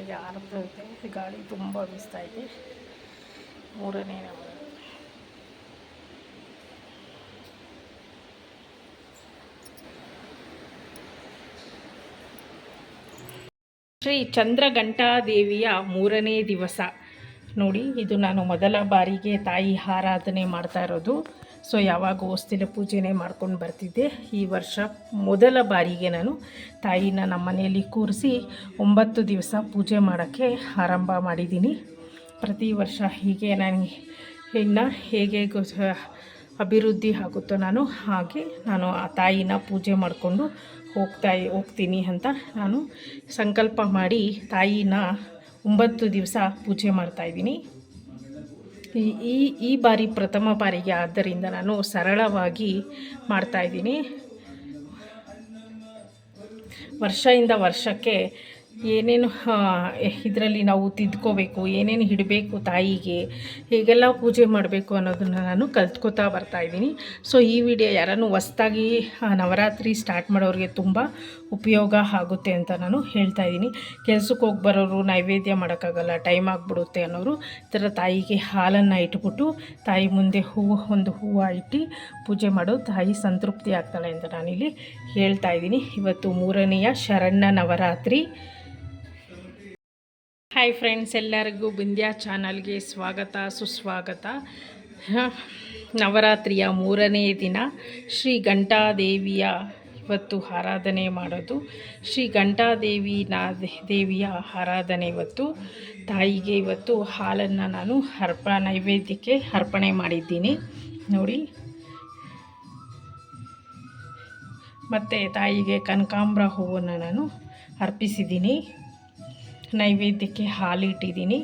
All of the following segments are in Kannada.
ಗಾಳಿಗೆ ಆರ್ತೈತೆ, ಗಾಳಿ ತುಂಬ ಬೀಸ್ತೈತೆ. ಮೂರನೇ ನವರಾತ್ರಿ. ಶ್ರೀ ಚಂದ್ರಘಂಟಾದೇವಿಯ ಮೂರನೇ ದಿವಸ ನೋಡಿ. ಇದು ನಾನು ಮೊದಲ ಬಾರಿಗೆ ತಾಯಿ ಆರಾಧನೆ ಮಾಡ್ತಾ ಇರೋದು. ಸೊ ಯಾವಾಗ ಹೊಸ್ತಿಲ ಪೂಜೆನೇ ಮಾಡ್ಕೊಂಡು ಬರ್ತಿದ್ದೆ. ಈ ವರ್ಷ ಮೊದಲ ಬಾರಿಗೆ ನಾನು ತಾಯಿನ ನಮ್ಮ ಮನೆಯಲ್ಲಿ ಕೂರಿಸಿ 9 ದಿವಸ ಪೂಜೆ ಮಾಡೋಕ್ಕೆ ಆರಂಭ ಮಾಡಿದ್ದೀನಿ. ಪ್ರತಿ ವರ್ಷ ಹೀಗೆ ನನಗೆ ಇನ್ನು ಹೇಗೆ ಅಭಿವೃದ್ಧಿ ಆಗುತ್ತೋ ಹಾಗೆ ನಾನು ಆ ತಾಯಿನ ಪೂಜೆ ಮಾಡಿಕೊಂಡು ಹೋಗ್ತೀನಿ ಅಂತ ನಾನು ಸಂಕಲ್ಪ ಮಾಡಿ ತಾಯಿನ 9 ದಿವಸ ಪೂಜೆ ಮಾಡ್ತಾಯಿದ್ದೀನಿ. ಈ ಬಾರಿ ಪ್ರಥಮ ಬಾರಿಗೆ ಆದ್ದರಿಂದ ನಾನು ಸರಳವಾಗಿ ಮಾಡ್ತಾಯಿದ್ದೀನಿ. ವರ್ಷದಿಂದ ವರ್ಷಕ್ಕೆ ಏನೇನು ಇದರಲ್ಲಿ ನಾವು ತಿದ್ಕೋಬೇಕು, ಏನೇನು ಇಡಬೇಕು ತಾಯಿಗೆ, ಹೇಗೆಲ್ಲ ಪೂಜೆ ಮಾಡಬೇಕು ಅನ್ನೋದನ್ನು ನಾನು ಕಲ್ತ್ಕೋತಾ ಬರ್ತಾಯಿದ್ದೀನಿ. ಸೊ ಈ ವಿಡಿಯೋ ಯಾರನ್ನು ಹೊಸ್ದಾಗಿ ನವರಾತ್ರಿ ಸ್ಟಾರ್ಟ್ ಮಾಡೋರಿಗೆ ತುಂಬ ಉಪಯೋಗ ಆಗುತ್ತೆ ಅಂತ ನಾನು ಹೇಳ್ತಾಯಿದ್ದೀನಿ. ಕೆಲ್ಸಕ್ಕೆ ಹೋಗಿ ಬರೋರು ನೈವೇದ್ಯ ಮಾಡೋಕ್ಕಾಗಲ್ಲ, ಟೈಮ್ ಆಗಿಬಿಡುತ್ತೆ ಅನ್ನೋರು ಈ ಥರ ತಾಯಿಗೆ ಹಾಲನ್ನು ಇಟ್ಬಿಟ್ಟು ತಾಯಿ ಮುಂದೆ ಒಂದು ಹೂವು ಇಟ್ಟು ಪೂಜೆ ಮಾಡೋದು ತಾಯಿ ಸಂತೃಪ್ತಿ ಆಗ್ತಾಳೆ ಅಂತ ನಾನಿಲ್ಲಿ ಹೇಳ್ತಾಯಿದ್ದೀನಿ. ಇವತ್ತು ಮೂರನೆಯ ಶರಣ್ಯ ನವರಾತ್ರಿ. ಹಾಯ್ ಫ್ರೆಂಡ್ಸ್, ಎಲ್ಲರಿಗೂ ಬಿಂದ್ಯಾ ಚಾನಲ್ಗೆ ಸ್ವಾಗತ ಸುಸ್ವಾಗತ. ನವರಾತ್ರಿಯ ಮೂರನೇ ದಿನ ಶ್ರೀ ಘಂಟಾದೇವಿಯ ಇವತ್ತು ಆರಾಧನೆ ಮಾಡೋದು. ಶ್ರೀ ದೇವಿಯ ಆರಾಧನೆ ಇವತ್ತು. ತಾಯಿಗೆ ಇವತ್ತು ಹಾಲನ್ನು ನಾನು ನೈವೇದ್ಯಕ್ಕೆ ಅರ್ಪಣೆ ಮಾಡಿದ್ದೀನಿ ನೋಡಿ. ಮತ್ತು ತಾಯಿಗೆ ಕನಕಾಂಬರ ಹೂವನ್ನು ನಾನು ಅರ್ಪಿಸಿದ್ದೀನಿ. ನೈವೇದ್ಯಕ್ಕೆ ಹಾಲಿಟ್ಟಿದ್ದೀನಿ.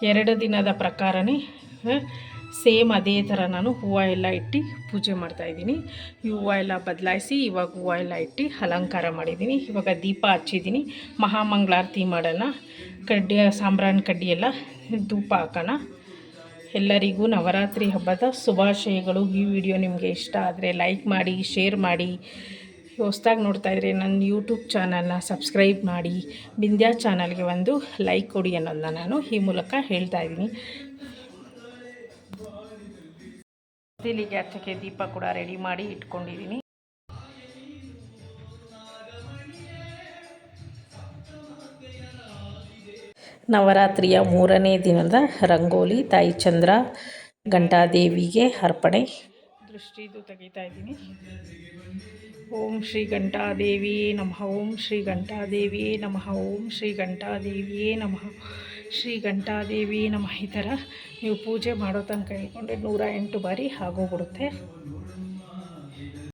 2 ದಿನದ ಪ್ರಕಾರನೇ ಸೇಮ್ ಅದೇ ಥರ ನಾನು ಹೂವು ಎಲ್ಲ ಇಟ್ಟು ಪೂಜೆ ಮಾಡ್ತಾಯಿದ್ದೀನಿ. ಈ ಹೂವು ಎಲ್ಲ ಬದಲಾಯಿಸಿ ಇವಾಗ ಹೂವು ಎಲ್ಲ ಇಟ್ಟು ಅಲಂಕಾರ ಮಾಡಿದ್ದೀನಿ. ಇವಾಗ ದೀಪ ಹಚ್ಚಿದ್ದೀನಿ. ಮಹಾಮಂಗಳಾರತಿ ಮಾಡೋಣ. ಸಾಂಬ್ರಾಣಿ ಕಡ್ಡಿ ಎಲ್ಲ ಧೂಪ ಹಾಕೋಣ. ಎಲ್ಲರಿಗೂ ನವರಾತ್ರಿ ಹಬ್ಬದ ಶುಭಾಶಯಗಳು. ಈ ವಿಡಿಯೋ ನಿಮಗೆ ಇಷ್ಟ ಆದರೆ ಲೈಕ್ ಮಾಡಿ, ಶೇರ್ ಮಾಡಿ. ಹೊಸ್ದಾಗಿ ನೋಡ್ತಾಯಿದ್ರೆ ನನ್ನ ಯೂಟ್ಯೂಬ್ ಚಾನಲ್ನ ಸಬ್ಸ್ಕ್ರೈಬ್ ಮಾಡಿ, ಬಿಂದ್ಯಾ ಚಾನಲ್ಗೆ ಒಂದು ಲೈಕ್ ಕೊಡಿ ಅನ್ನೋದನ್ನ ನಾನು ಈ ಮೂಲಕ ಹೇಳ್ತಾಯಿದ್ದೀನಿ. ಇಲ್ಲಿಗೆ ಹಚ್ಚಕ್ಕೆ ದೀಪ ಕೂಡ ರೆಡಿ ಮಾಡಿ ಇಟ್ಕೊಂಡಿದ್ದೀನಿ. ನವರಾತ್ರಿಯ ಮೂರನೇ ದಿನದ ರಂಗೋಲಿ ತಾಯಿ ಚಂದ್ರ ಘಂಟಾದೇವಿಗೆ ಅರ್ಪಣೆ. ದೃಷ್ಟಿದು ತೆಗಿತಾ ಇದ್ದೀನಿ. ಓಂ ಶ್ರೀ ಘಂಟಾದೇವಿಯೇ ನಮಃ. ಓಂ ಶ್ರೀ ಘಂಟಾದೇವಿಯೇ ನಮಃ. ಓಂ ಶ್ರೀ ಘಂಟಾದೇವಿಯೇ ನಮಃ. ಶ್ರೀ ಘಂಟಾದೇವಿಯೇ ನಮಃ. ಈ ಥರ ನೀವು ಪೂಜೆ ಮಾಡೋ ತನಕ ಹೇಳ್ಕೊಂಡ್ರೆ 108 ಬಾರಿ ಆಗೋಗ್ಬಿಡುತ್ತೆ.